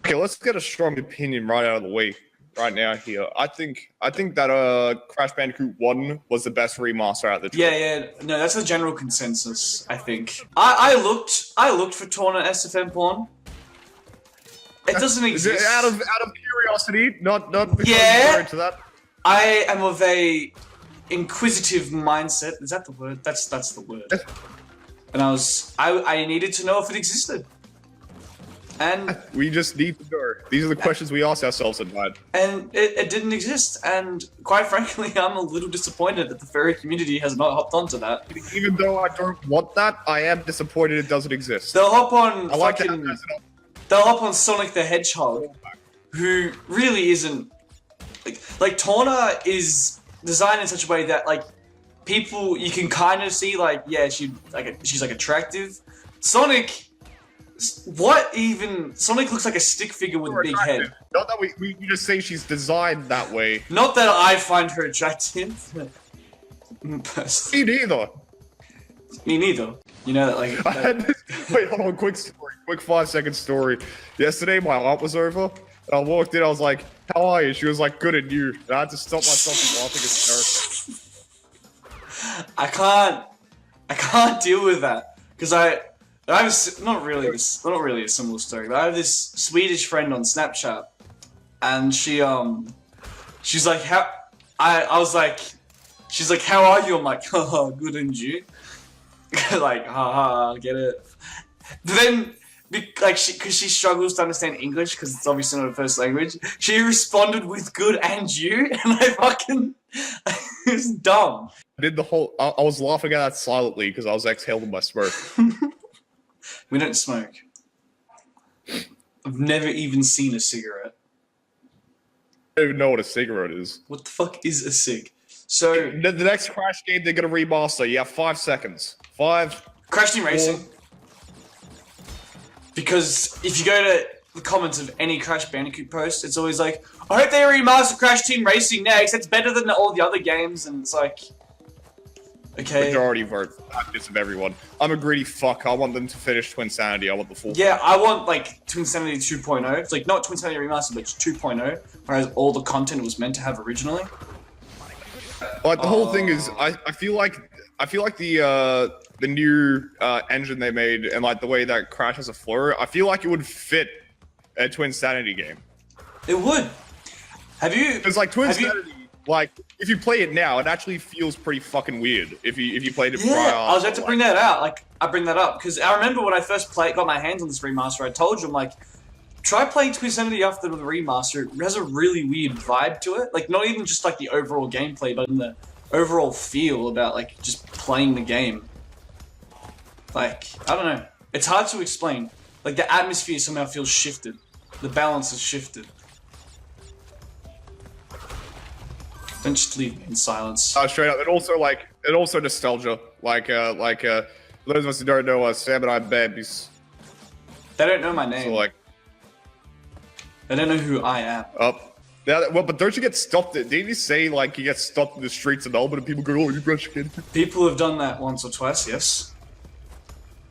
Okay, let's get a strong opinion right out of the way right now here. I think that Crash Bandicoot 1 was the best remaster out of the trilogy. Yeah. No, that's the general consensus, I think. I looked for Torna SFM porn. It doesn't exist. Out of curiosity, not because Yeah. you're into that. I am of a inquisitive mindset. Is that the word? That's the word. And I needed to know if it existed. And we just need to know. These are the questions we ask ourselves at night. And it didn't exist. And quite frankly, I'm a little disappointed that the furry community has not hopped onto that. Even though I don't want that, I am disappointed it doesn't exist. They'll hop on they'll hop on Sonic the Hedgehog, who really isn't like Torna is designed in such a way that like people you can kind of see like yeah she's like attractive. Sonic looks like a stick figure with a big head. Not that we just say she's designed that way. Not that I find her attractive. Me neither. Me neither. You know that like. I had this, wait, hold on, quick 5-second story. Yesterday, my aunt was over, and I walked in. I was like, "How are you?" She was like, "Good," and you. And I had to stop myself from laughing hysterically. I can't deal with that because I have not really a similar story, but I have this Swedish friend on Snapchat, and she's like, she's like, "How are you?" I'm like, "Haha, good, and you?" Like, haha, get it. But then, because she struggles to understand English because it's obviously not her first language, she responded with "good and you," and I fucking it's dumb. I did the whole. I was laughing at that silently because I was exhaling my smoke. We don't smoke. I've never even seen a cigarette. I don't even know what a cigarette is. What the fuck is a cig? So the next Crash game they're gonna remaster. You have 5 seconds. 5. Crash Team Racing. Because if you go to the comments of any Crash Bandicoot post, it's always like, I hope they remaster Crash Team Racing next. It's better than all the other games, and it's like, okay. Majority vote of everyone. I'm a greedy fuck. I want them to finish Twin Sanity. I want the full. Yeah, I want like Twin Sanity 2.0. It's like not Twin Sanity Remastered, but it's 2.0, whereas all the content was meant to have originally. Like the whole thing is, I feel like the new engine they made and like the way that Crash has a flow, I feel like it would fit a Twin Sanity game. It would. Have you? Because like Twin Sanity, like if you play it now, it actually feels pretty fucking weird. If you played it prior. I was about to bring that out. Like I bring that up because I remember when I first got my hands on this remaster. I told you I'm like, try playing Twin Sanity after the remaster. It has a really weird vibe to it. Like not even just like the overall gameplay, but in the overall feel about like just playing the game. Like I don't know. It's hard to explain. Like the atmosphere somehow feels shifted. The balance is shifted. Don't just leave me in silence. Straight up. And also nostalgia. Like those of us who don't know Sam and I babies. They don't know my name. So like. They don't know who I am. Yeah, well, but don't you get stopped? Didn't you say like you get stopped in the streets of Melbourne and people go, "Oh, you Brash kid"? People have done that once or twice, yes.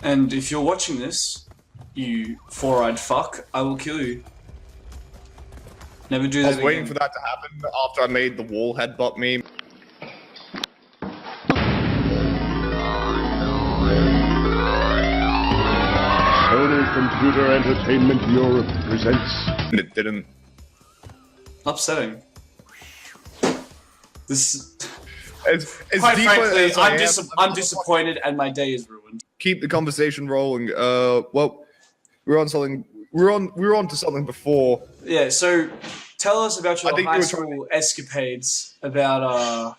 And if you're watching this, you four-eyed fuck, I will kill you. Never do that again. I was waiting for that to happen after I made the wall headbutt meme. Sony Computer Entertainment Europe presents. And it didn't. Upsetting. This. Quite frankly, I'm disappointed and my day is ruined. Keep the conversation rolling. Well, we're on something. We were on to something before. Yeah. So, tell us about your high school escapades. About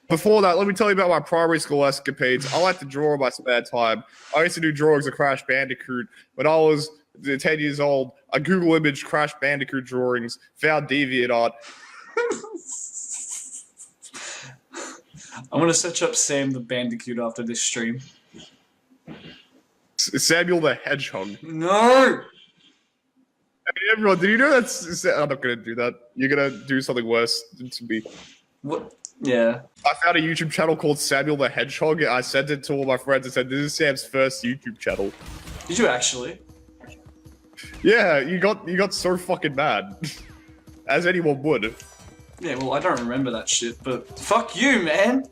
Before that, let me tell you about my primary school escapades. I like to draw in my spare time. I used to do drawings of Crash Bandicoot. When I was 10 years old, I Google image Crash Bandicoot drawings, found DeviantArt. I'm gonna search up Sam the Bandicoot after this stream. Samuel the Hedgehog. No! Hey, everyone, did you know that's... I'm not gonna do that. You're gonna do something worse to me. What? Yeah. I found a YouTube channel called Samuel the Hedgehog. I sent it to all my friends and said, "This is Sam's first YouTube channel." Did you actually? Yeah, you got so fucking mad, as anyone would. Yeah, well, I don't remember that shit, but fuck you, man.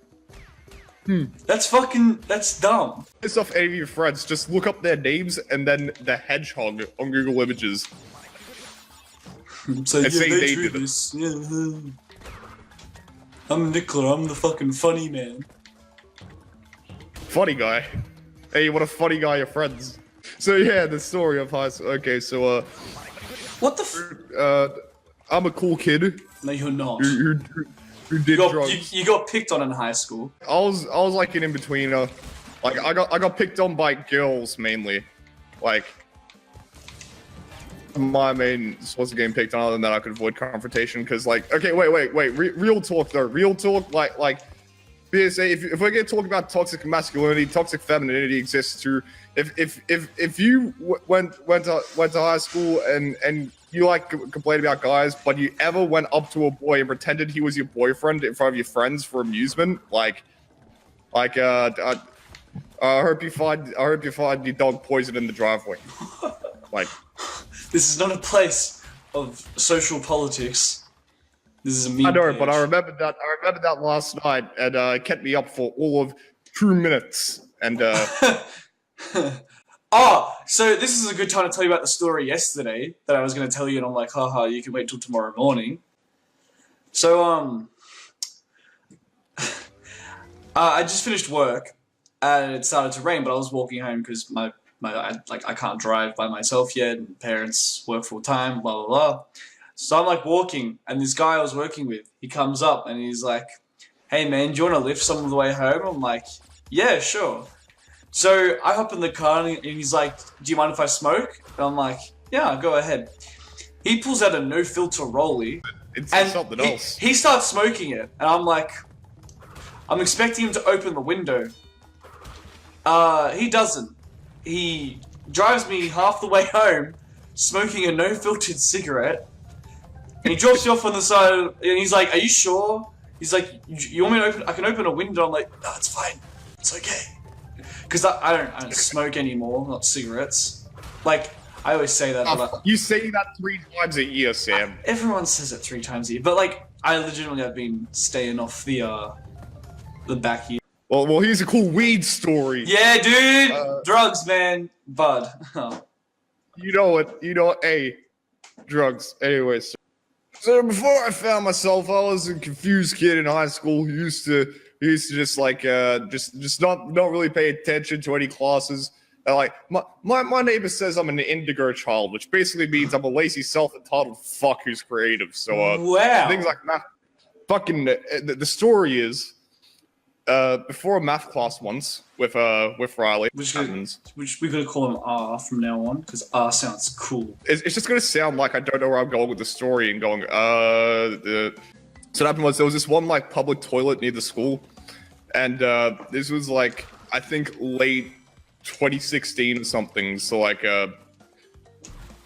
That's dumb. Piss off any of your friends, just look up their names and then the hedgehog on Google Images. So yeah, say they they drew did it. this. Yeah. I'm Nicola, I'm the fucking funny man. Funny guy. Hey, what a funny guy, your friends. So yeah, the story of high school. Okay, so What the I'm a cool kid No, you're not. who did drugs. You got picked on in high school. I was like an in-betweener. Like I got picked on by girls mainly. Like my main source of getting picked on, other than that I could avoid confrontation because like okay wait real talk though, real talk like BSA, if we're gonna talk about toxic masculinity, toxic femininity exists too. If you went to high school and you like complain about guys, but you ever went up to a boy and pretended he was your boyfriend in front of your friends for amusement, I hope you find your dog poison in the driveway. Like, This is not a place of social politics. This is a meme I know, page. but I remember that last night, and it kept me up for all of 2 minutes. And Oh, so this is a good time to tell you about the story yesterday that I was going to tell you, and I'm like, haha, you can wait till tomorrow morning. So, I just finished work, and it started to rain, but I was walking home because I can't drive by myself yet, and parents work full time, blah, blah, blah. So I'm like walking, and this guy I was working with, he comes up, and he's like, hey man, do you want to lift some of the way home? I'm like, yeah, sure. So I hop in the car and he's like, do you mind if I smoke? And I'm like, yeah, go ahead. He pulls out a no-filter rollie. it's And something else. he starts smoking it. And I'm like, I'm expecting him to open the window. He doesn't. He drives me half the way home, smoking a no-filtered cigarette. And he drops me off on the side, and he's like, are you sure? He's like, you want me to open? I can open a window. I'm like, no, it's fine. It's okay. Because I don't smoke anymore, not cigarettes. Like, I always say that. But You say that 3 times a year, Sam. everyone says it 3 times a year. But, like, I legitimately have been staying off the back year. Well, here's a cool weed story. Yeah, dude! Drugs, man. Bud. You know it. Hey, drugs. Anyways. So before I found myself, I was a confused kid in high school who used to just like just not really pay attention to any classes. Like my neighbor says I'm an indigo child, which basically means I'm a lazy, self-entitled fuck who's creative. So wow. things like math. Fucking the story is before a math class once with Riley. Which we're gonna call him R from now on, because R sounds cool. It's just gonna sound like I don't know where I'm going with the story and going So what happened was there was this one like public toilet near the school, and this was like I think late 2016 or something. So like I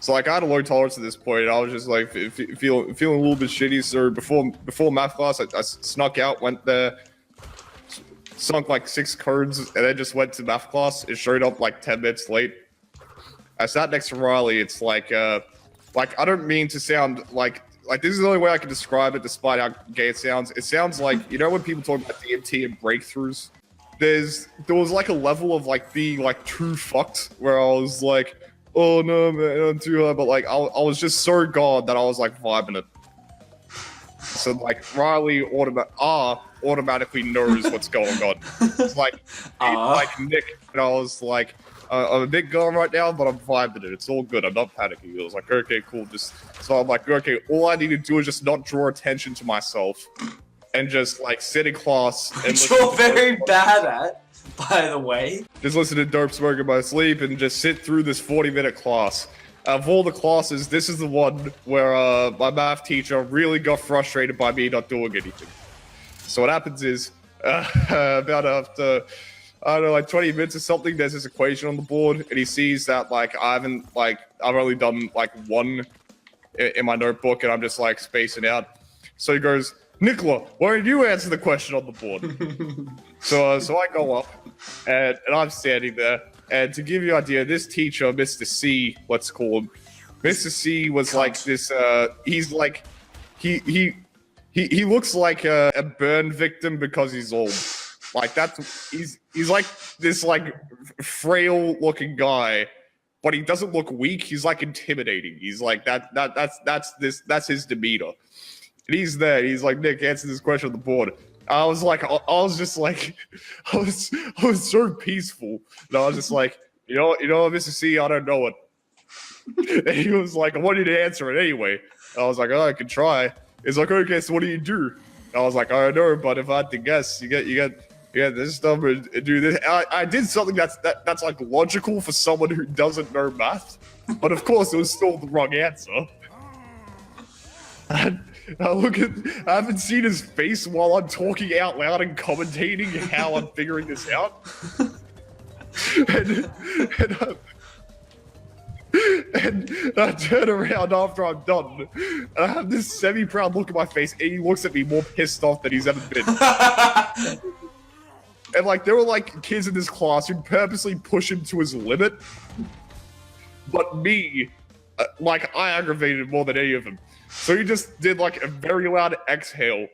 had a low tolerance at this point, and I was just like feeling a little bit shitty. So before math class, I snuck out, went there, sunk like 6 cards, and then just went to math class. It showed up like 10 minutes late. I sat next to Riley. It's like I don't mean to sound like this is the only way I can describe it, despite how gay it sounds. It sounds like, you know, when people talk about DMT and breakthroughs, there was like a level of like being like too fucked where I was like, oh no man, I'm too high, but like I was just so gone that I was like vibing it. So like Riley automatically knows what's going on. It's like Nick, and I was like, I'm a bit gone right now, but I'm vibing it. It's all good. I'm not panicking. It was like, okay, cool. So I'm like, okay, all I need to do is just not draw attention to myself and just like sit in class. And Which you're very bad at, by the way. Just listen to dope smoke in my sleep and just sit through this 40-minute class. Of all the classes, this is the one where my math teacher really got frustrated by me not doing anything. So what happens is, about after, I don't know, like 20 minutes or something, there's this equation on the board, and he sees that, like, I've only done, like, 1 in my notebook, and I'm just, like, spacing out. So he goes, Nicola, why don't you answer the question on the board? So I go up, and I'm standing there, and to give you an idea, this teacher, Mr. C, let's call him, Mr. C was like this. He's like, he looks like a burn victim because he's old. Like he's like this like frail looking guy, but he doesn't look weak. He's like intimidating. He's like that's his demeanor. And he's there. He's like, Nick, answer this question on the board. I was like, I was just like, I was so peaceful. And I was just like, you know, Mr. C, I don't know it. And he was like, I want you to answer it anyway. I was like, oh, I can try. He's like, okay, so what do you do? I was like, I don't know, but if I had to guess, you get this number and do this. I did something that's like logical for someone who doesn't know math, but of course it was still the wrong answer. And I haven't seen his face while I'm talking out loud and commentating how I'm figuring this out. And I turn around after I'm done, and I have this semi-proud look at my face, and he looks at me more pissed off than he's ever been. And like, there were like kids in this class who purposely push him to his limit, but me, like, I aggravated more than any of them. So he just did like a very loud exhale,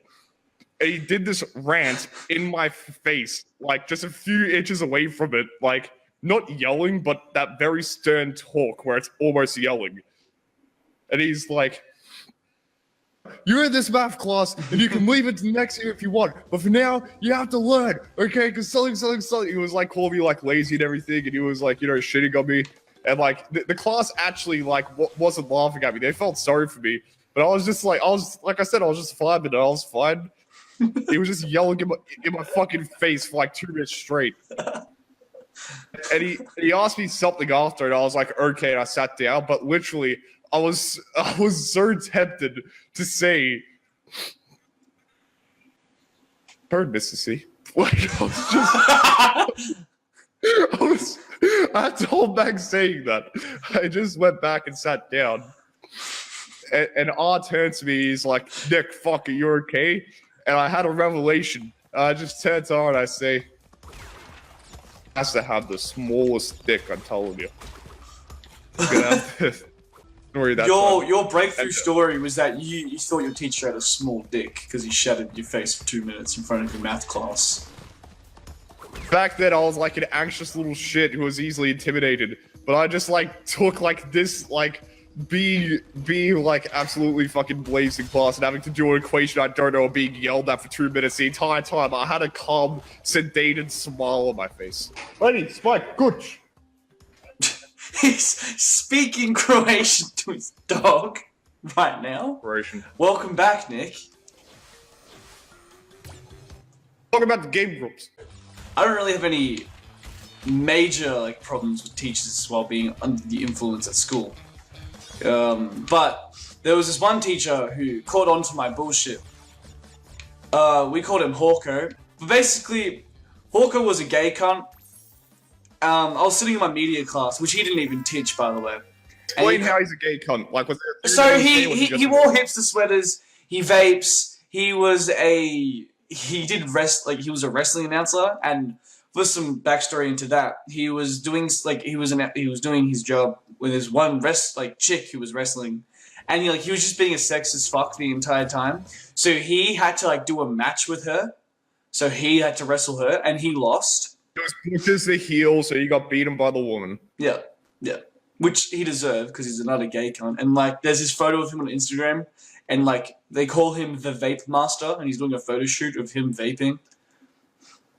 and he did this rant in my face, like just a few inches away from it, like not yelling, but that very stern talk where it's almost yelling. And he's like, you're in this math class, and you can leave it to next year if you want, but for now, you have to learn, okay? Because something. He was like calling me like lazy and everything, and he was like, you know, shitting on me. And like the class actually like wasn't laughing at me. They felt sorry for me. But I was just like, like I said, I was just fine, but I was fine. He was just yelling in my fucking face for like 2 minutes straight. And he asked me something after, and I was like, okay, and I sat down. But literally, I was so tempted to say, "Heard, Mr. C." Like, I had to hold back saying that. I just went back and sat down. And R turns to me, he's like, Nick, fuck it, you're okay? And I had a revelation. I just turned to R and I say, has to have the smallest dick, I'm telling you. Your breakthrough story was that you thought your teacher had a small dick because he shattered your face for 2 minutes in front of your math class. Back then, I was like an anxious little shit who was easily intimidated. But I just like took like this, like, being like absolutely fucking blazing class and having to do an equation I don't know, being yelled at for 2 minutes the entire time. I had a calm, sedated smile on my face. Ready, Spike, good. He's speaking Croatian to his dog right now. Croatian. Welcome back, Nick. Talk about the game groups. I don't really have any major like problems with teachers while being under the influence at school. But there was this one teacher who caught on to my bullshit. We called him Hawko. But basically, Hawko was a gay cunt. I was sitting in my media class, which he didn't even teach, by the way. Explain how he's a gay cunt. Like, was there so he wore hipster sweaters. He vapes. He was a wrestling announcer, and for some backstory into that, he was doing his job with his one chick who was wrestling, and he was just being a sexist fuck the entire time. So he had to like do a match with her. So he had to wrestle her, and he lost. He was booked as the heel, so he got beaten by the woman. Yeah. Which he deserved because he's another gay cunt. And like, there's this photo of him on Instagram, and like they call him the Vape Master, and he's doing a photo shoot of him vaping.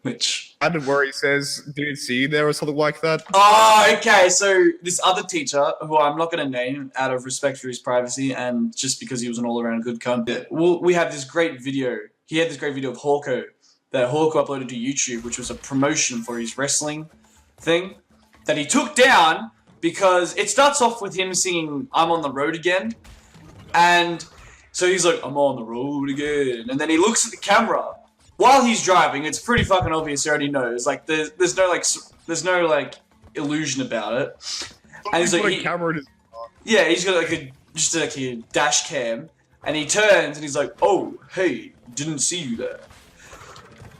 Which I did where he says, "Didn't see you there" or something like that. Oh, okay. So this other teacher, who I'm not going to name out of respect for his privacy and just because he was an all-around good cunt, we have this great video. He had this great video of Hawko that Hawko uploaded to YouTube, which was a promotion for his wrestling thing that he took down because it starts off with him singing "I'm on the road again," and so he's like, "I'm on the road again," and then he looks at the camera. While he's driving, it's pretty fucking obvious. He already knows. Like, there's no illusion about it. And he's like, yeah, he's got like a dash cam, and he turns and he's like, "Oh, hey, didn't see you there."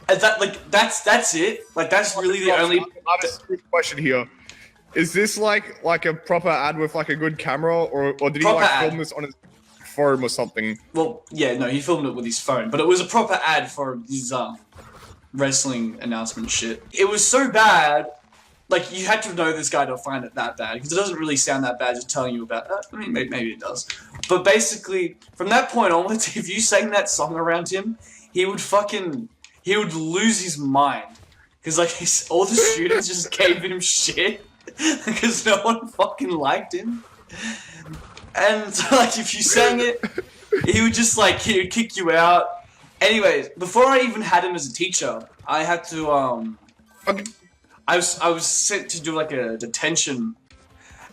And that's it. Like, that's really the only. I have a serious question here. Is this like a proper ad with like a good camera, or did he Proper like ad. film this on his phone or something? Well, yeah, no, he filmed it with his phone, but it was a proper ad for his wrestling announcement shit. It was so bad, like you had to know this guy to find it that bad, because it doesn't really sound that bad just telling you about that. I mean, maybe it does. But basically, from that point onwards, if you sang that song around him, he would lose his mind. Because like all the students just gave him shit because no one fucking liked him. And so, like if you sang it, he would just like he would kick you out. Anyways, before I even had him as a teacher, I had to I was sent to do like a detention.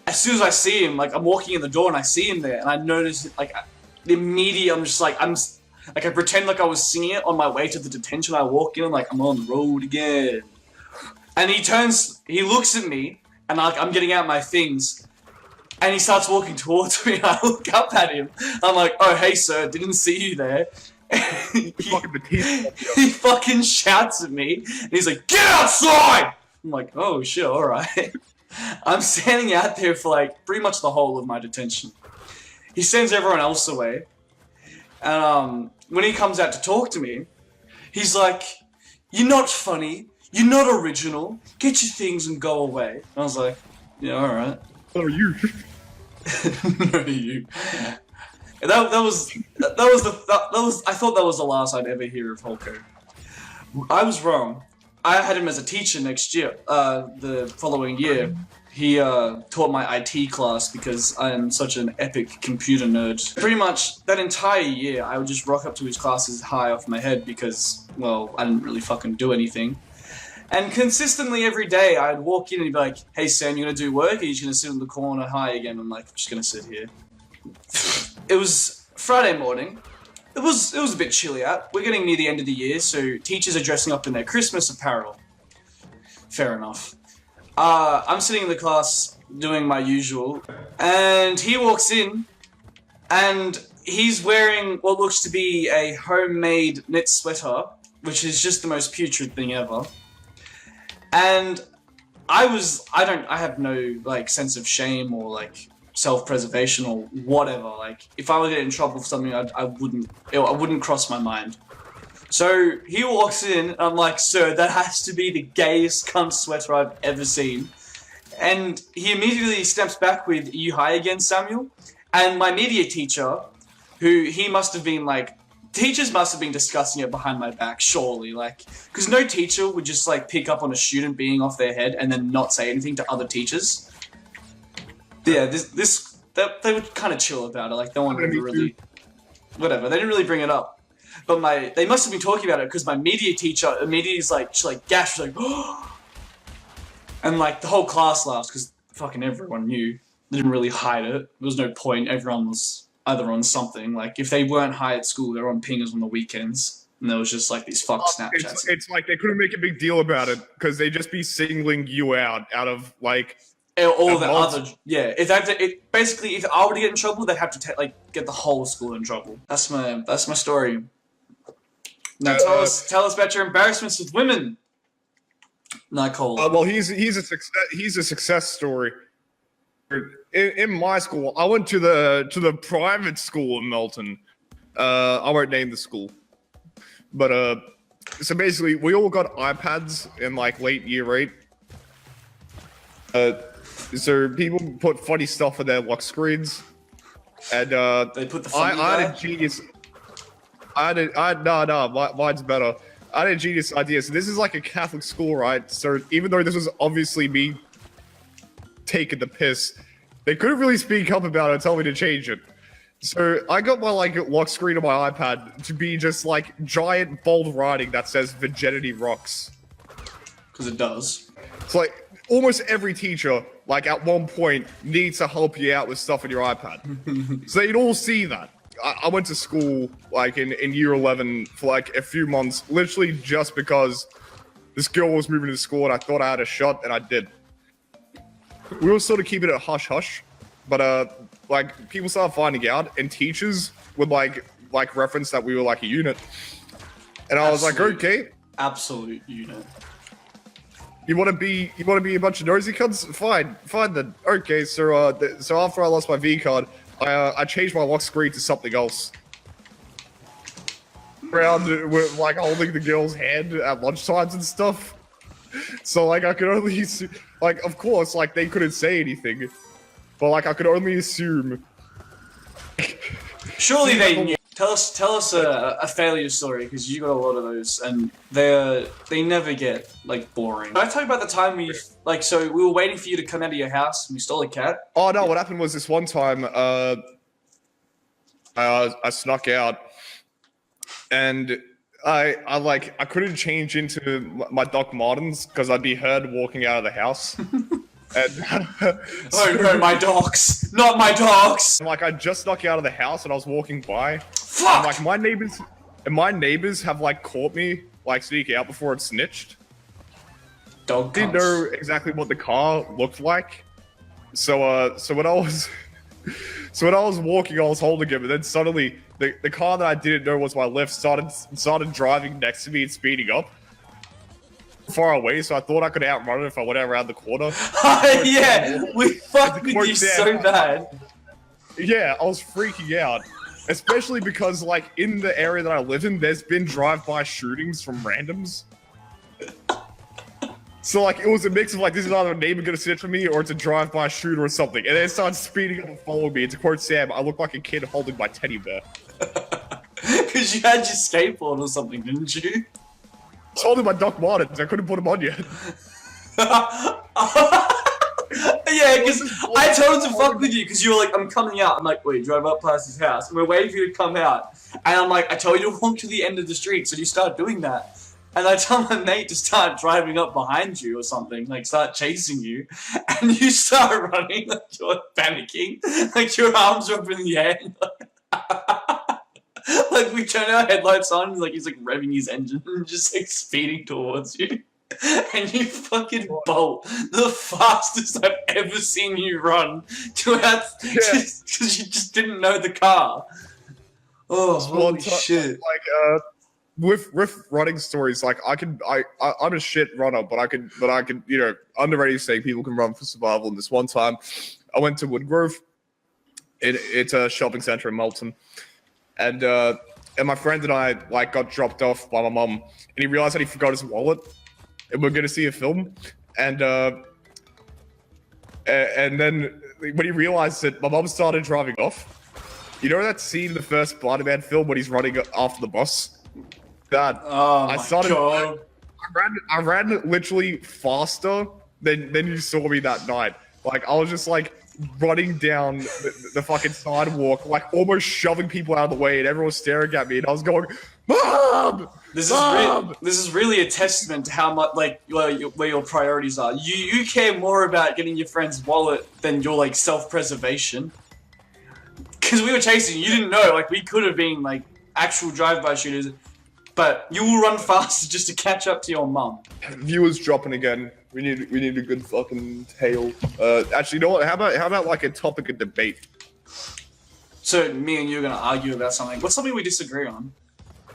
As soon as I see him, like I'm walking in the door and I see him there, and I notice like the immediate I pretend like I was singing it on my way to the detention. I walk in, I'm like, I'm on the road again. And he looks at me, and I'm getting out my things, and he starts walking towards me, and I look up at him. I'm like, oh, hey, sir, didn't see you there. he fucking shouts at me, and he's like, get outside! I'm like, oh, shit, alright. I'm standing out there for like pretty much the whole of my detention. He sends everyone else away. And when he comes out to talk to me, he's like, you're not funny, you're not original, get your things and go away. And I was like, yeah, alright. What are you? No, you. That was I thought that was the last I'd ever hear of Holko. I was wrong. I had him as a teacher next year, the following year. He taught my IT class because I am such an epic computer nerd. Pretty much that entire year, I would just rock up to his classes high off my head because, well, I didn't really fucking do anything. And consistently every day, I'd walk in and he'd be like, hey Sam, you gonna do work or are you just gonna sit in the corner high again? I'm like, I'm just gonna sit here. It was Friday morning. It was a bit chilly out. We're getting near the end of the year, so teachers are dressing up in their Christmas apparel. Fair enough. I'm sitting in the class doing my usual, and he walks in, and he's wearing what looks to be a homemade knit sweater, which is just the most putrid thing ever. And I have no like sense of shame or like self-preservation or whatever. Like if I were to get in trouble for something, I wouldn't cross my mind. So he walks in, and I'm like, sir, that has to be the gayest cunt sweater I've ever seen. And he immediately steps back with, are you high again, Samuel? And my media teacher, who he must have been like, teachers must have been discussing it behind my back, surely. Like, because no teacher would just like pick up on a student being off their head and then not say anything to other teachers. Yeah, they were kind of chill about it. Like, no one really, whatever. They didn't really bring it up. But they must have been talking about it because my media teacher immediately is like, she like gasped, like, oh! And like the whole class laughed because fucking everyone knew. They didn't really hide it. There was no point. Everyone was either on something. Like if they weren't high at school, they were on pingers on the weekends. And there was just like these fuck Snapchats. It's like they couldn't make a big deal about it because they'd just be singling you out of like all the other, yeah. If I were to get in trouble, they'd have to get the whole school in trouble. That's my story. Now tell us about your embarrassments with women, Nicole. Well, he's a success story. In my school, I went to the private school in Melton. I won't name the school, but so basically, we all got iPads in like late year 8. So people put funny stuff on their lock screens, and they put the funny I had a genius. Mine's better. I had a genius idea. So this is like a Catholic school, right? So even though this was obviously me taking the piss, they couldn't really speak up about it and tell me to change it. So I got my like lock screen on my iPad to be just like giant bold writing that says "Virginity rocks." Because it does. It's like almost every teacher, like at one point, needs to help you out with stuff on your iPad. So they'd all see that. I went to school like in year 11 for like a few months, literally just because this girl was moving to school and I thought I had a shot, and I did. We were sort of keeping it hush hush, but like people started finding out, and teachers would like reference that we were like a unit, and I was like, okay, absolute unit. You want to be a bunch of nosy cunts? Fine then. Okay, so after I lost my V card, I changed my lock screen to something else. Around with like holding the girl's hand at lunchtimes and stuff. So like I could only like, of course, like they couldn't say anything, but like I could only assume. Surely they knew. Tell us a failure story, because you got a lot of those, and they never get like boring. Can I tell you about the time we were waiting for you to come out of your house and we stole a cat? Oh no! What happened was this one time, I snuck out, and I couldn't change into my Doc Martens because I'd be heard walking out of the house. And, oh no, my dogs! Not my dogs! Like I just snuck out of the house and I was walking by. Fuck! And, like my neighbors have like caught me like sneaking out before it snitched. Dog Didn't know exactly what the car looked like. So when I was walking, I was holding him, and then suddenly the car that I didn't know was my left started driving next to me and speeding up. Far away, so I thought I could outrun it if I went around the corner. Yeah, we fucked with you so bad. Yeah, I was freaking out, especially because like in the area that I live in, there's been drive-by shootings from randoms. So like it was a mix of like, this is either a neighbor gonna snitch for me or it's a drive-by shooter or something, and then it started speeding up and following me. And to quote Sam, I look like a kid holding my teddy bear. Because you had your skateboard or something, didn't you? I was holding my Doc Martens. I couldn't put them on yet. Yeah, because I told him to fuck with you because you were like, I'm coming out. I'm like, wait, drive up past his house. And we're waiting for you to come out. And I'm like, I told you to walk to the end of the street. So you start doing that. And I tell my mate to start driving up behind you or something, like start chasing you. And you start running like you're panicking. Like your arms are up in the air. Like we turn our headlights on, like he's like revving his engine and just like speeding towards you. And you fucking bolt the fastest I've ever seen you run because you just didn't know the car. Oh, holy shit. Like, with running stories, like I'm a shit runner, but I could, you know, underrated saying people can run for survival. And this one time, I went to Woodgrove. It's a shopping center in Melton. And my friend and I like got dropped off by my mum, and he realized that he forgot his wallet, and we're gonna see a film, and then when he realized it, my mum started driving off. You know that scene in the first Spider-Man film when he's running after the bus? That God. I ran literally faster than you saw me that night. Like I was just like running down the fucking sidewalk, like almost shoving people out of the way, and everyone was staring at me, and I was going, "Mom! This Mom!" is really a testament to how much like where your priorities are. You care more about getting your friend's wallet than your like self-preservation. Because we were chasing you, didn't know. Like we could have been like actual drive-by shooters, but you will run faster just to catch up to your mum. Viewers dropping again. We need a good fucking tale. Actually, you know what? How about like a topic of debate? So me and you are gonna argue about something. What's something we disagree on?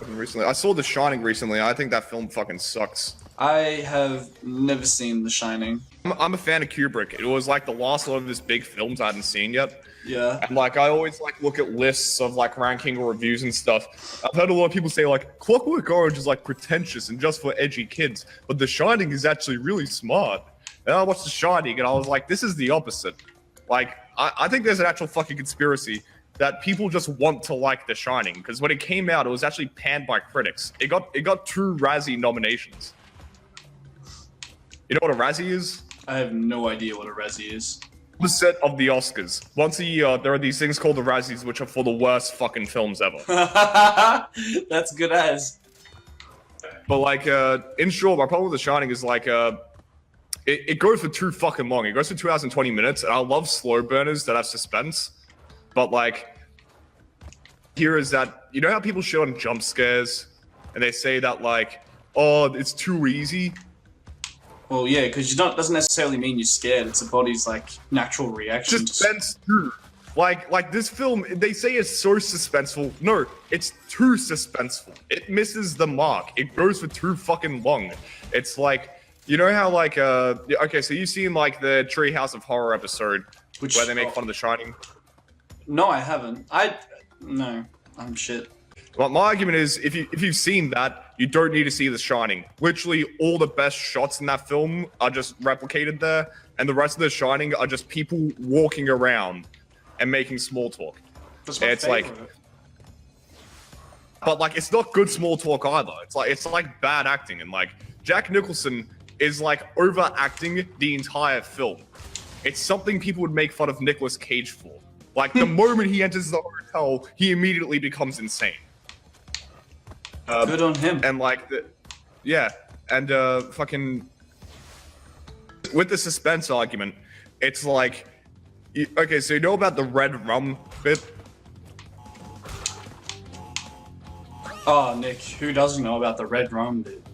Recently, I saw The Shining recently. I think that film fucking sucks. I have never seen The Shining. I'm a fan of Kubrick. It was like the last one of his big films I hadn't seen yet. Yeah. And like I always like look at lists of like ranking or reviews and stuff. I've heard a lot of people say like Clockwork Orange is like pretentious and just for edgy kids, but The Shining is actually really smart. And I watched The Shining and I was like, this is the opposite. Like I think there's an actual fucking conspiracy that people just want to like The Shining because when it came out, it was actually panned by critics. It got 2 Razzie nominations. You know what a Razzie is? I have no idea what a Razzie is. The set of the Oscars. Once a year, there are these things called the Razzies, which are for the worst fucking films ever. That's good as. But like, in short, my problem with The Shining is like, it goes for too fucking long. It goes for 2 hours and 20 minutes, and I love slow burners that have suspense. But like, here is that, you know how people shit on jump scares, and they say that like, oh, it's too easy. Well, yeah, because doesn't necessarily mean you're scared. It's the body's like natural reaction. Suspense too. Like this film, they say it's so suspenseful. No, it's too suspenseful. It misses the mark. It goes for too fucking long. It's like You know how like okay, so you've seen like the Treehouse of Horror episode where they make fun of The Shining? No, I haven't. No, I'm shit. Well, my argument is if you've seen that, you don't need to see The Shining. Literally all the best shots in that film are just replicated there, and the rest of The Shining are just people walking around and making small talk. That's my It's favorite. like, but like it's not good small talk either. It's like bad acting, and like Jack Nicholson is like overacting the entire film. It's something people would make fun of Nicolas Cage for. Like the moment he enters the hotel, he immediately becomes insane. Good on him. And like, fucking with the suspense argument, it's like, okay, so you know about the red rum bit? Oh, Nick, who doesn't know about the red rum bit?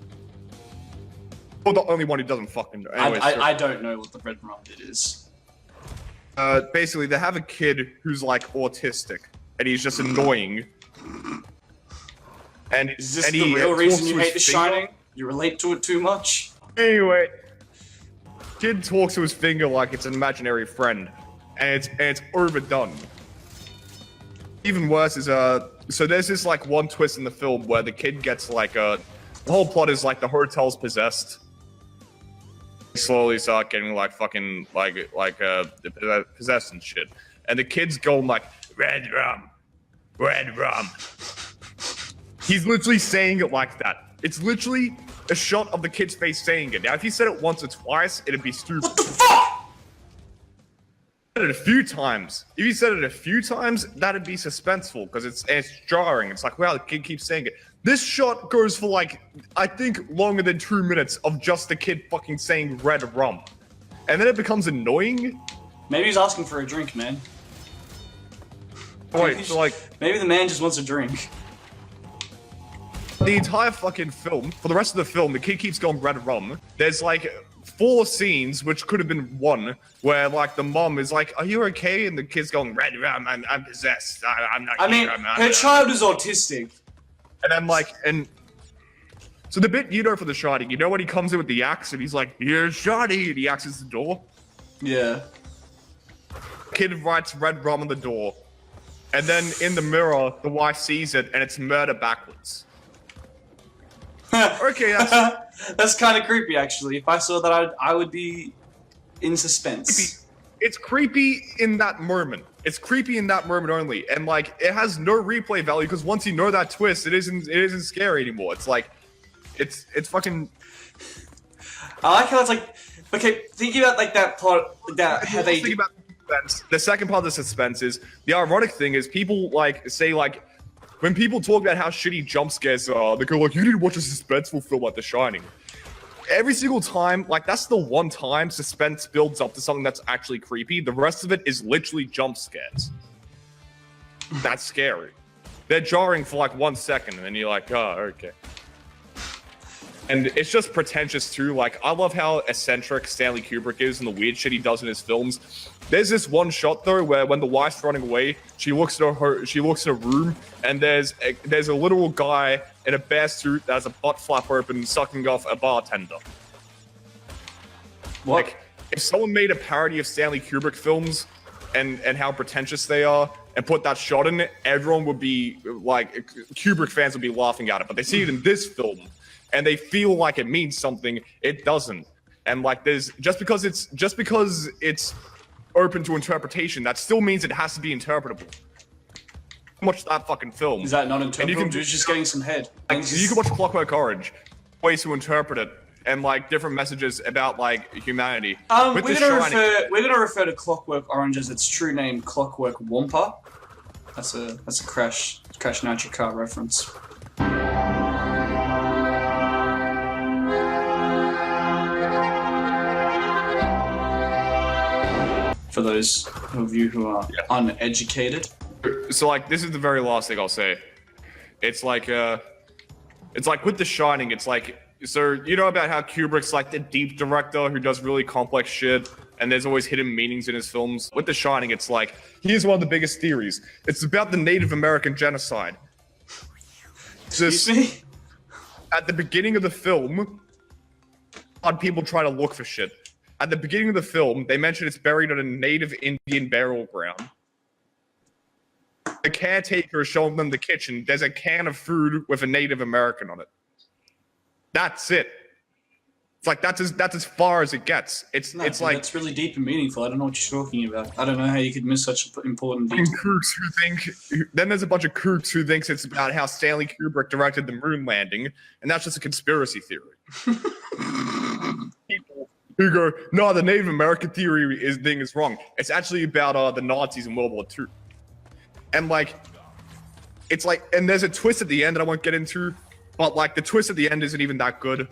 Well, the only one who doesn't fucking know. Anyways, I don't know what the red rum bit is. basically, they have a kid who's like autistic, and he's just annoying. And Is this and the he real talks reason you to hate The his finger. Shining? You relate to it too much? Anyway, kid talks to his finger like it's an imaginary friend, and it's overdone. Even worse is so there's this like one twist in the film where the kid gets like the whole plot is like the hotel's possessed. They slowly start getting like fucking possessed and shit, and the kid's going like red rum, red rum. He's literally saying it like that. It's literally a shot of the kid's face saying it. Now, if he said it once or twice, it'd be stupid. What the fuck? If he said it a few times. If he said it a few times, that'd be suspenseful because it's jarring. It's like, wow, the kid keeps saying it. This shot goes for like, I think, longer than 2 minutes of just the kid fucking saying red rum. And then it becomes annoying. Maybe he's asking for a drink, man. Wait, so like, Maybe the man just wants a drink. the entire fucking film, for the rest of the film, the kid keeps going red rum. There's like 4 scenes, which could have been 1, where like the mom is like, "Are you okay?" And the kid's going red rum. I'm possessed. I'm not. I mean, her child is autistic. And then like, and so the bit you know for The Shining, you know when he comes in with the axe and he's like, "Here's Shotty," and he axes the door. Yeah. Kid writes red rum on the door, and then in the mirror, the wife sees it, and it's murder backwards. Okay, That's kind of creepy, actually. If I saw that, I would be in suspense. It's creepy in that moment. It's creepy in that moment only, and like it has no replay value because once you know that twist, it isn't scary anymore. It's like, it's fucking. I like how it's like, okay, thinking about like that plot, that how they. Think about the suspense. The second part of the suspense is the ironic thing is people like say like. When people talk about how shitty jump scares are, they go like, "You need to watch a suspenseful film like The Shining." Every single time, like that's the one time suspense builds up to something that's actually creepy. The rest of it is literally jump scares. That's scary. They're jarring for like 1 second, and then you're like, "Oh, okay." And it's just pretentious too. Like I love how eccentric Stanley Kubrick is and the weird shit he does in his films. There's this one shot though where when the wife's running away, she looks at her room, and there's a literal guy in a bear suit that has a butt flap open sucking off a bartender. What? Like if someone made a parody of Stanley Kubrick films and how pretentious they are and put that shot in it, everyone would be like, Kubrick fans would be laughing at it. But they see it in this film and they feel like it means something. It doesn't. And like there's just because it's open to interpretation, that still means it has to be interpretable. Watch that fucking film. Is that not interpretable? can- Dude's just getting some head. Like, you can watch Clockwork Orange, ways to interpret it, and like different messages about like humanity. With We're The gonna Shining- refer to Clockwork Orange as its true name, Clockwork Wampa. That's a Crash Nitro Car reference. For those of you who are uneducated. So like this is the very last thing I'll say. It's like with The Shining, it's like, so you know about how Kubrick's like the deep director who does really complex shit and there's always hidden meanings in his films. With The Shining, it's like, here's one of the biggest theories. It's about the Native American genocide. Excuse me? At the beginning of the film, odd people try to look for shit. At the beginning of the film, they mention it's buried on a native Indian burial ground. The caretaker is showing them the kitchen. There's a can of food with a Native American on it. That's it. It's like that's as far as it gets. It's like that's really deep and meaningful. I don't know what you're talking about. I don't know how you could miss such important detail. Kooks who think. Then there's a bunch of kooks who thinks it's about how Stanley Kubrick directed the moon landing, and that's just a conspiracy theory. People who go, no, the Native American theory is wrong. It's actually about the Nazis in World War II. And like, it's like, and there's a twist at the end that I won't get into, but like the twist at the end isn't even that good.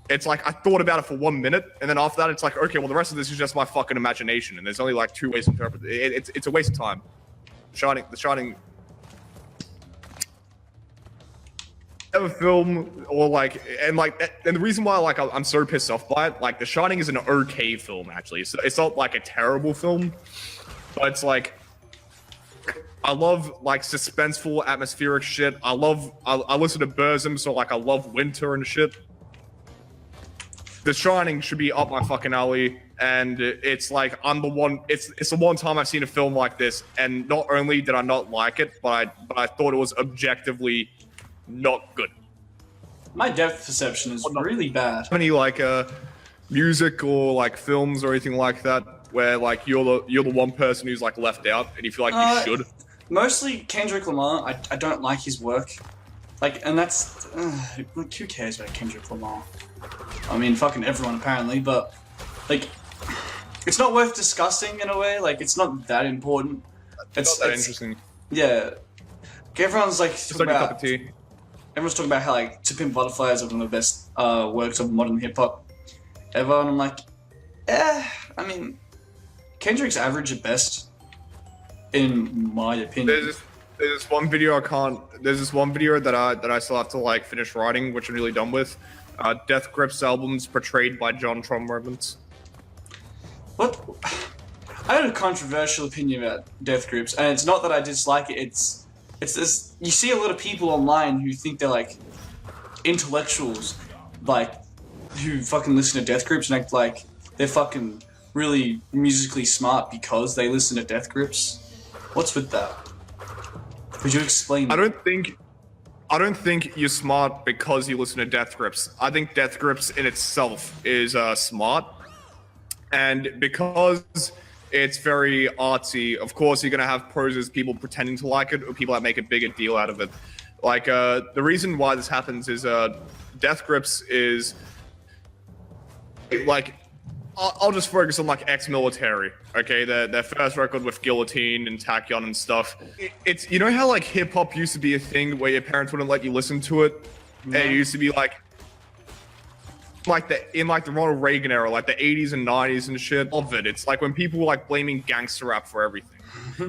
It's like, I thought about it for 1 minute, and then after that, it's like, okay, well, the rest of this is just my fucking imagination, and there's only like 2 ways to interpret it. It's a waste of time. The Shining. Have a film, or like, and the reason why like I'm so pissed off by it, like, The Shining is an okay film, actually. It's not like a terrible film, but it's like, I love like suspenseful, atmospheric shit. I listen to Burzum, so like I love winter and shit. The Shining should be up my fucking alley, and it's like it's the one time I've seen a film like this, and not only did I not like it, but I thought it was objectively not good. My depth perception is really bad. Any like music or like films or anything like that where like you're the one person who's like left out and you feel like you should? Mostly Kendrick Lamar. I don't like his work. Like, and that's like, who cares about Kendrick Lamar? I mean, fucking everyone apparently, but like, it's not worth discussing in a way. Like, it's not that important. It's not that interesting. Yeah, everyone's like talking like a cup of tea. Everyone's talking about how like To Pimp a Butterfly is one of the best works of modern hip hop ever, and I'm like, I mean, Kendrick's average at best, in my opinion. There's this one video There's this one video that I still have to like finish writing, which I'm really done with. Death Grips albums portrayed by John Tron moments. What? I have a controversial opinion about Death Grips, and it's not that I dislike it. It's this. You see a lot of people online who think they're like intellectuals, like who fucking listen to Death Grips and act like they're fucking really musically smart because they listen to Death Grips. What's with that? Could you explain that? I don't think you're smart because you listen to Death Grips. I think Death Grips in itself is smart, and because it's very artsy, of course you're gonna have pros, people pretending to like it or people that make a bigger deal out of it. Like the reason why this happens is Death Grips is like, I'll just focus on like ex-military, okay? Their first record with Guillotine and Tachyon and stuff. It's, you know how like hip hop used to be a thing where your parents wouldn't let you listen to it? And it used to be like in the Ronald Reagan era, like the 80s and 90s and shit of it. It's like when people were like blaming gangster rap for everything.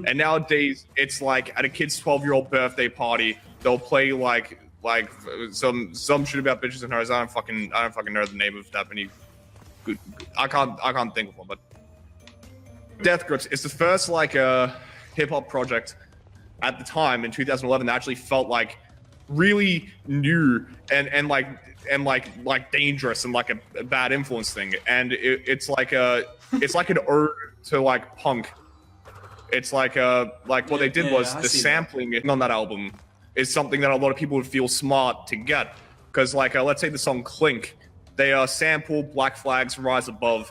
And nowadays it's like at a kid's 12-year-old birthday party, they'll play like some shit about bitches and hoes. I don't fucking know the name of that many. Good. I can't think of one, but Death Grips is the first like hip hop project at the time in 2011 that actually felt like really new and like dangerous and like a bad influence thing. And it's like an ode to like punk. It's like what they did was the sampling on that album is something that a lot of people would feel smart to get, because like let's say the song Clink. They sample Black Flag's Rise Above.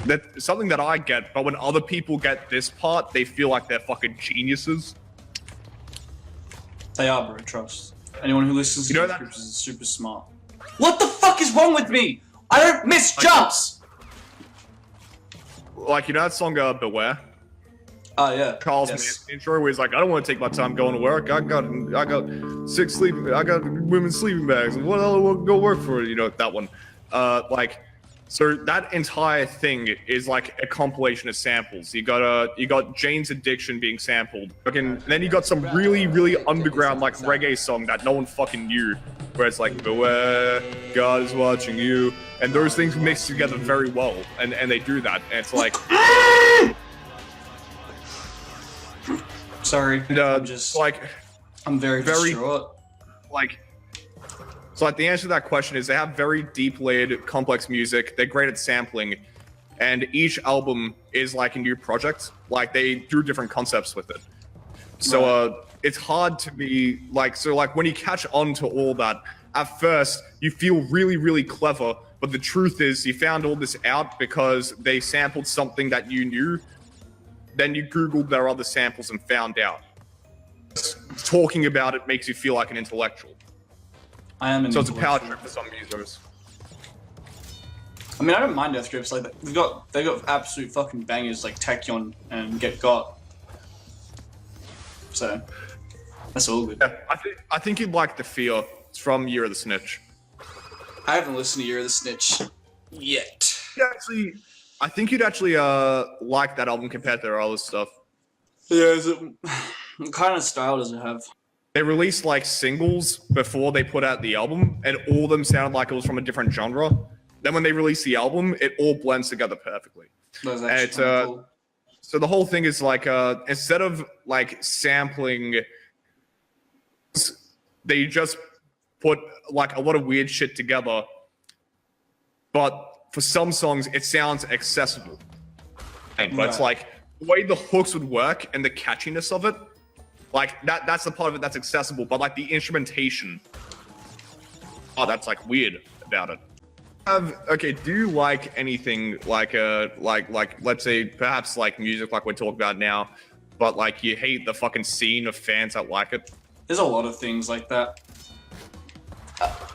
That's something that I get, but when other people get this part, they feel like they're fucking geniuses. They are, bro, trust. Anyone who listens to Death Grips is super smart. What the fuck is wrong with me? I don't miss jumps! Like, you know that song, Beware? Oh, yeah. Carl's intro where he's like, I don't want to take my time going to work. I got women's sleeping bags. What else will go work for? You know, that one. So that entire thing is like a compilation of samples. You got Jane's Addiction being sampled. And then you got some really, really underground like reggae song that no one fucking knew, where it's like, beware, God is watching you. And those things mix together very well. And they do that. And it's like... Sorry, And, I'm just... like I'm very distraught. Like, so like the answer to that question is they have very deep laid, complex music. They're great at sampling, and each album is like a new project. Like they do different concepts with it. So it's hard to be like, so like when you catch on to all that, at first you feel really, really clever, but the truth is you found all this out because they sampled something that you knew. Then you Googled their other samples and found out. Talking about it makes you feel like an intellectual. I am an So it's a intellectual. power trip for some users. I mean, I don't mind death grips. Like they got absolute fucking bangers like Tachyon and Get Got. So that's all good. Yeah, I think you'd like The Fear. It's from Year of the Snitch. I haven't listened to Year of the Snitch yet. I think you'd actually like that album compared to their other stuff. Yeah, what kind of style does it have? They released like singles before they put out the album, and all of them sounded like it was from a different genre. Then when they release the album, it all blends together perfectly. That's And actually it's cool. so the whole thing is like instead of like sampling, they just put like a lot of weird shit together. But for some songs, it sounds accessible. But it's like the way the hooks would work and the catchiness of it, like that's the part of it that's accessible. But like the instrumentation, that's like weird about it. Okay, do you like anything like let's say perhaps like music like we're talking about now, but like you hate the fucking scene of fans that like it? There's a lot of things like that.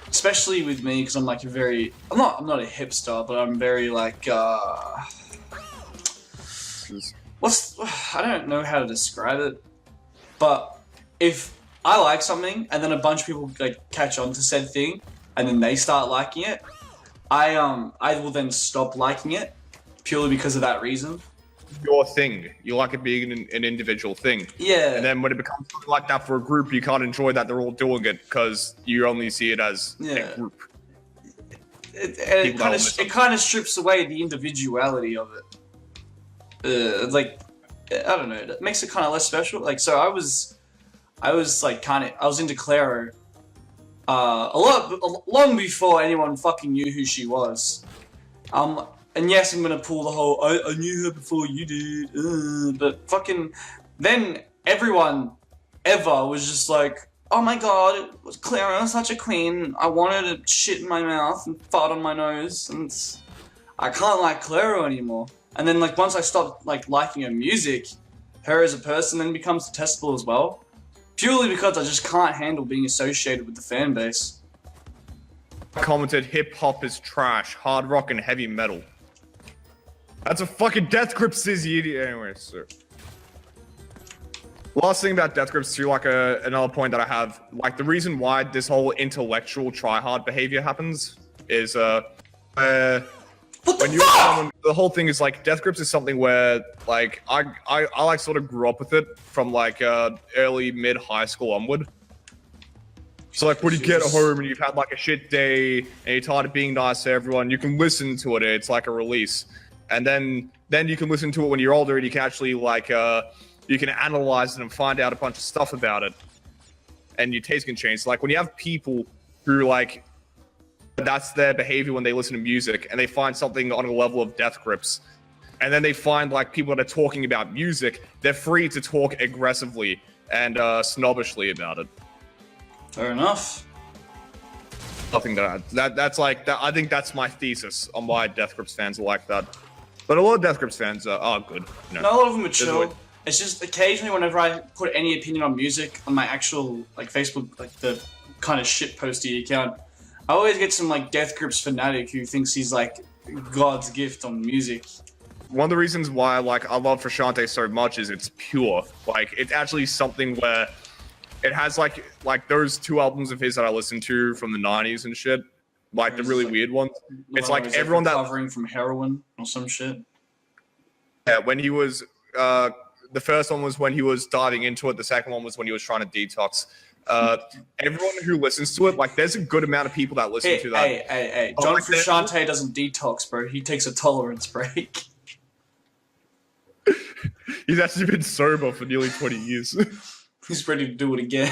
Especially with me, because I'm like I'm not a hipster, but I'm very like I don't know how to describe it, but if I like something and then a bunch of people like catch on to said thing and then they start liking it, I will then stop liking it purely because of that reason. Your thing. You like it being an individual thing. Yeah. And then when it becomes something like that for a group, you can't enjoy that they're all doing it because you only see it as a group. It kind of strips away the individuality of it. Like, I don't know. It makes it kind of less special. Like, so I was into Claro long before anyone fucking knew who she was. And yes, I'm gonna pull the whole I knew her before you did, but fucking then everyone ever was just like, oh my god, Clara is such a queen. I wanted to shit in my mouth and fart on my nose, and I can't like Clara anymore. And then like once I stopped like liking her music, her as a person then becomes detestable as well, purely because I just can't handle being associated with the fan base. Commented, hip hop is trash, hard rock and heavy metal. That's a fucking Death Grips, you idiot. Anyway, sir. Last thing about Death Grips too, like another point that I have, like the reason why this whole intellectual try-hard behavior happens is when you're someone, the whole thing is like Death Grips is something where like I like sort of grew up with it from like early mid high school onward. So like when you get home and you've had like a shit day and you're tired of being nice to everyone, you can listen to it. It's like a release. And then you can listen to it when you're older and you can actually like you can analyze it and find out a bunch of stuff about it. And your taste can change. So, like when you have people who like that's their behavior when they listen to music and they find something on a level of Death Grips, and then they find like people that are talking about music, they're free to talk aggressively and snobbishly about it. Fair enough. Nothing to add. That's like that. I think that's my thesis on why Death Grips fans are like that. But a lot of Death Grips fans are good. You know? No, a lot of them are chill. It's just occasionally whenever I put any opinion on music on my actual like Facebook, like the kind of shit posty account, I always get some like Death Grips fanatic who thinks he's like God's gift on music. One of the reasons why like I love Frashante so much is it's pure. Like it's actually something where it has like those two albums of his that I listened to from the 90s and shit, like the really weird ones. It's like everyone that recovering from heroin or some shit. Yeah, when he was the first one was when he was diving into it. The second one was when he was trying to detox. Everyone who listens to it, like there's a good amount of people that listen to that. Hey. John Frusciante doesn't detox, bro. He takes a tolerance break. He's actually been sober for nearly 20 years. He's ready to do it again.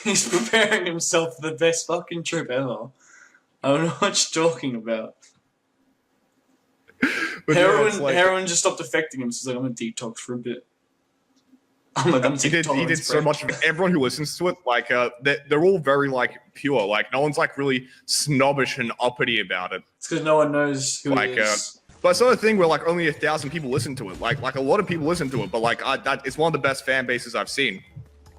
He's preparing himself for the best fucking trip ever. I don't know what you're talking about. But Heroin just stopped affecting him, so he's like, I'm gonna detox for a bit. I'm like, I'm he did so much of it. Everyone who listens to it, like, they're all very, like, pure. Like, no one's, like, really snobbish and uppity about it. It's because no one knows who Like, he is. but it's not a thing where, like, only 1,000 people listen to it. Like a lot of people listen to it, but, like, it's one of the best fan bases I've seen.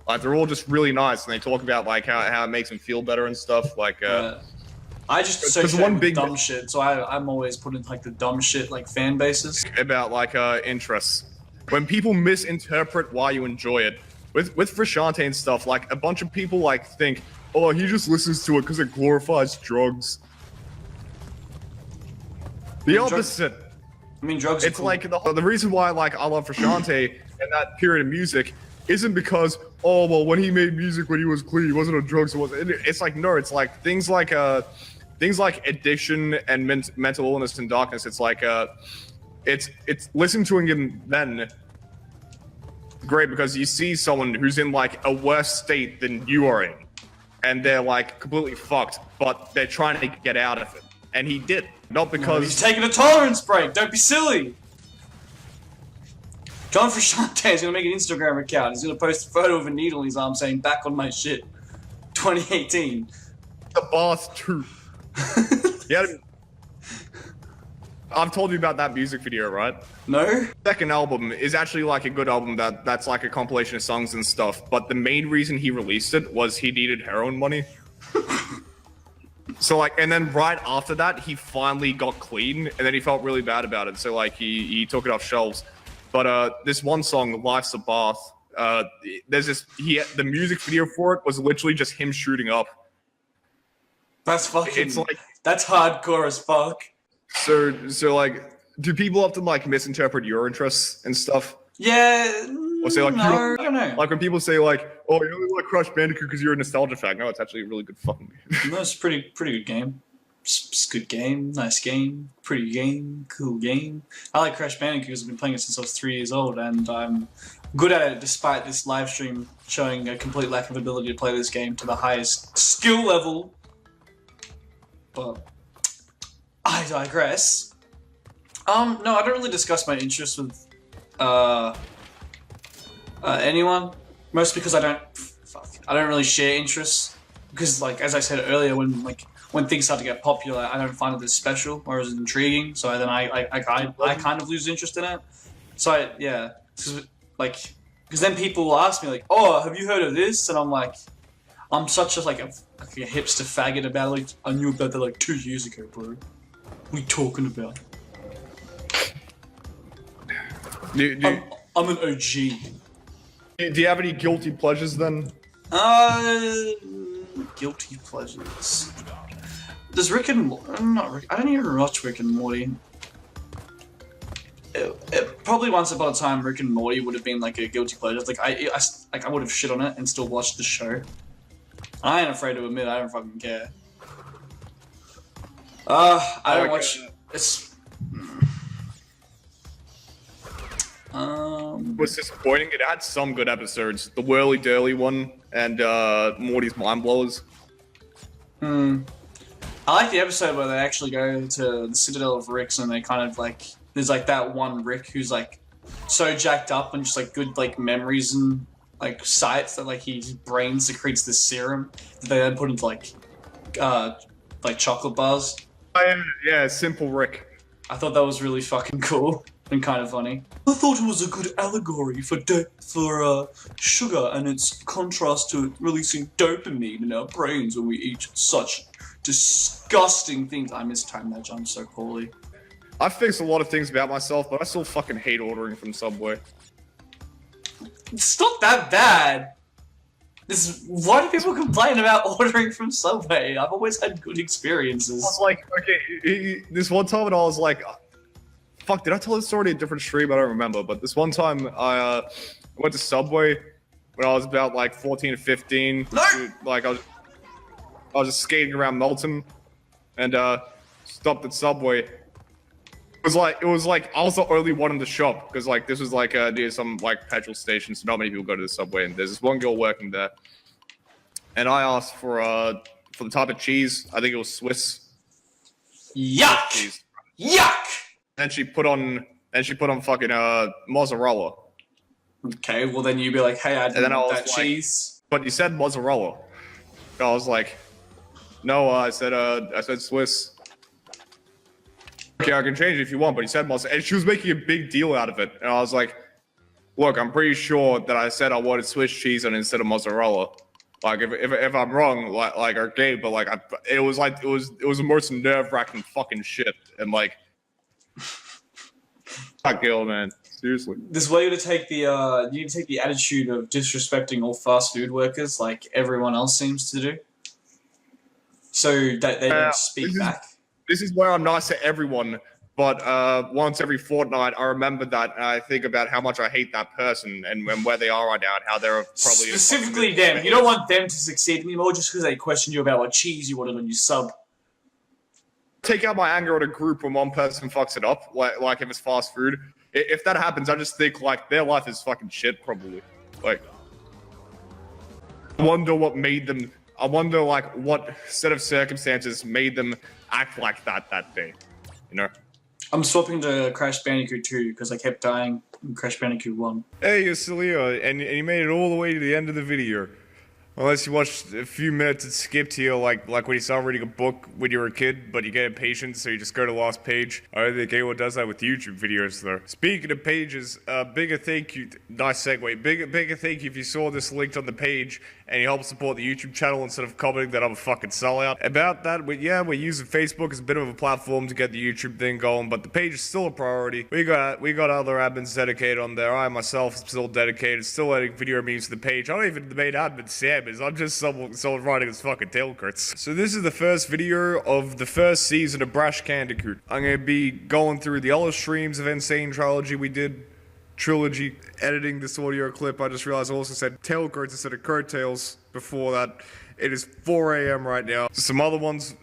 Like, they're all just really nice, and they talk about, like, how it makes them feel better and stuff. Like, I just associate with dumb shit, so I'm always putting, like, the dumb shit, like, fan bases. About, like, interests. When people misinterpret why you enjoy it. With Frashante and stuff, like, a bunch of people, like, think, oh, he just listens to it because it glorifies drugs. The opposite. I mean, drugs are It's cool. like, the reason why, like, I love Frashante and that period of music isn't because, oh, well, when he made music when he was clean, he wasn't on drugs. It's like, no, it's like things like addiction and mental illness and darkness. It's like, it's listening to him then great because you see someone who's in like a worse state than you are in, and they're like completely fucked, but they're trying to get out of it, and he did. Not because he's taking a tolerance break. Don't be silly. John Frashante is gonna make an Instagram account. He's gonna post a photo of a needle in his arm saying "back on my shit." 2018. The boss too. Yeah. I've told you about that music video, right? No? Second album is actually like a good album that's like a compilation of songs and stuff, but the main reason he released it was he needed heroin money. So like, and then right after that, he finally got clean, and then he felt really bad about it, so like he took it off shelves. But this one song, Life's a Bath, there's this, the music video for it was literally just him shooting up. That's fucking, it's like, that's hardcore as fuck. So like, do people often like misinterpret your interests and stuff? Yeah, Or say like, no, I don't know. Like when people say like, oh, you only like Crash Bandicoot because you're a nostalgia fan. No, it's actually a really good fucking game. No, it's a pretty good game. It's a good game, nice game, pretty game, cool game. I like Crash Bandicoot because I've been playing it since I was 3 years old, and I'm good at it despite this live stream showing a complete lack of ability to play this game to the highest skill level. But I digress. No, I don't really discuss my interests with anyone. Mostly because I don't really share interests. Because, like, as I said earlier, when things start to get popular, I don't find it as special or as intriguing. So then I kind of lose interest in it. So yeah, because then people will ask me like, oh, have you heard of this? And I'm like, I'm such a hipster faggot about it. Like, I knew about that like 2 years ago, bro. What are you talking about? I'm an OG. Do you have any guilty pleasures then? Guilty pleasures. Does Rick and I don't even watch Rick and Morty. Probably once upon a time, Rick and Morty would have been like a guilty pleasure. Like I would have shit on it and still watched the show. I ain't afraid to admit I don't fucking care. I don't watch. It's. Was disappointing. It had some good episodes. The Whirly Durly one and Morty's Mind Blowers. I like the episode where they actually go to the Citadel of Ricks and they kind of like, there's like that one Rick who's like so jacked up and just like good like memories and like sights that like his brain secretes this serum that they then put into like chocolate bars. Yeah, Simple Rick. I thought that was really fucking cool and kind of funny. I thought it was a good allegory for sugar and its contrast to releasing dopamine in our brains when we eat such disgusting things. I mistimed that jump so poorly. I fixed a lot of things about myself, but I still fucking hate ordering from Subway. It's not that bad. Why do people complain about ordering from Subway? I've always had good experiences. I was like, okay, this one time when I was like, fuck, did I tell this story in a different stream? I don't remember, but this one time I went to Subway when I was about like 14 or 15. No! Like I was just skating around Melton and stopped at Subway. It was like I was the only one in the shop because like this was like near some like petrol station, so not many people go to the subway. And there's this one girl working there, and I asked for the type of cheese. I think it was Swiss Yuck! cheese. Yuck! And she put on fucking mozzarella. Okay, well then you'd be like, hey, I didn't want that like, cheese. But you said mozzarella. And I was like, no, I said Swiss. Okay, I can change it if you want, but he said mozzarella. And she was making a big deal out of it. And I was like, look, I'm pretty sure that I said I wanted Swiss cheese on instead of mozzarella. Like, if I'm wrong, like okay, but like, it was the most nerve-wracking fucking shit. And like, fuck girl, man. Seriously. This is where you need to take the attitude of disrespecting all fast food workers like everyone else seems to do. So that they don't speak back. This is where I'm nice to everyone, but once every fortnight I remember that and I think about how much I hate that person and where they are right now and how they're probably specifically them. You don't want them to succeed anymore just because they question you about what cheese you wanted on your sub. Take out my anger on a group when one person fucks it up, like if it's fast food. If that happens, I just think like their life is fucking shit, probably. Like, I wonder what made them. I wonder like what set of circumstances made them act like that day. You know. I'm swapping to Crash Bandicoot 2 because I kept dying in Crash Bandicoot 1. Hey, it's Leo, and you made it all the way to the end of the video. Unless you watched a few minutes and skipped here, like when you started reading a book when you were a kid, but you get impatient, so you just go to the last page. I don't think anyone does that with YouTube videos, though. Speaking of pages, bigger thank you. Nice segue. Bigger thank you if you saw this linked on the page and you help support the YouTube channel instead of commenting that I'm a fucking sellout. About that, we're using Facebook as a bit of a platform to get the YouTube thing going, but the page is still a priority. We got other admins dedicated on there. I myself am still dedicated, still adding video memes to the page. I don't even the main admin Sam is. I'm just someone writing his fucking tail curts. So this is the first video of the first season of Brash Candicoot. I'm gonna be going through the other streams of N Sane Trilogy we did. Trilogy, editing this audio clip. I just realized I also said tail curts instead of curtails before that. It is 4 a.m. right now. Some other ones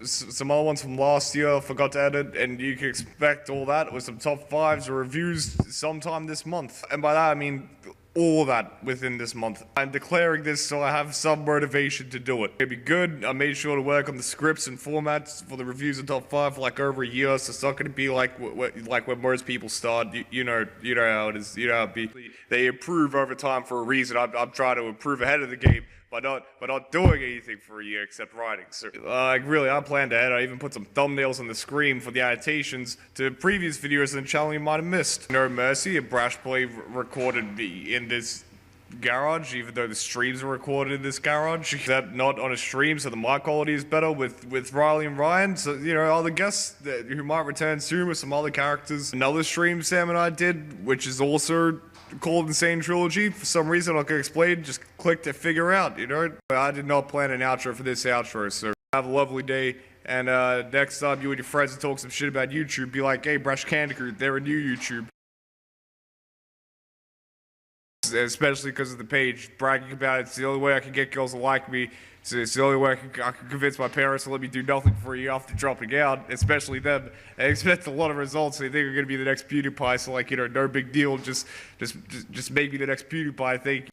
from last year I forgot to edit, and you can expect all that with some top 5s or reviews sometime this month. And by that I mean all of that within this month. I'm declaring this so I have some motivation to do it. It'd be good. I made sure to work on the scripts and formats for the reviews in top 5 for like over a year, so it's not going to be like when most people start. You know how it is. You know how it be. They improve over time for a reason. I'm trying to improve ahead of the game. By not doing anything for a year except writing. So, really, I planned ahead. I even put some thumbnails on the screen for the annotations to previous videos in the channel you might have missed. No Mercy, a Brash play recorded in this garage, even though the streams were recorded in this garage. Except not on a stream, so the mic quality is better with Riley and Ryan. So, you know, other guests who might return soon with some other characters. Another stream Sam and I did, which is also called N Sane Trilogy. For some reason I can explain, just click to figure out, you know. I did not plan an outro for this outro, so have a lovely day, and next time you and your friends talk some shit about YouTube, be like, hey, Brash Candicoot, they're a new YouTube. Especially because of the page, bragging about it. It's the only way I can get girls to like me. It's the only way I can convince my parents to let me do nothing for a year after dropping out, especially them. I expect a lot of results. They think I'm gonna be the next PewDiePie, so like, you know, no big deal. Just make me the next PewDiePie. Thank you.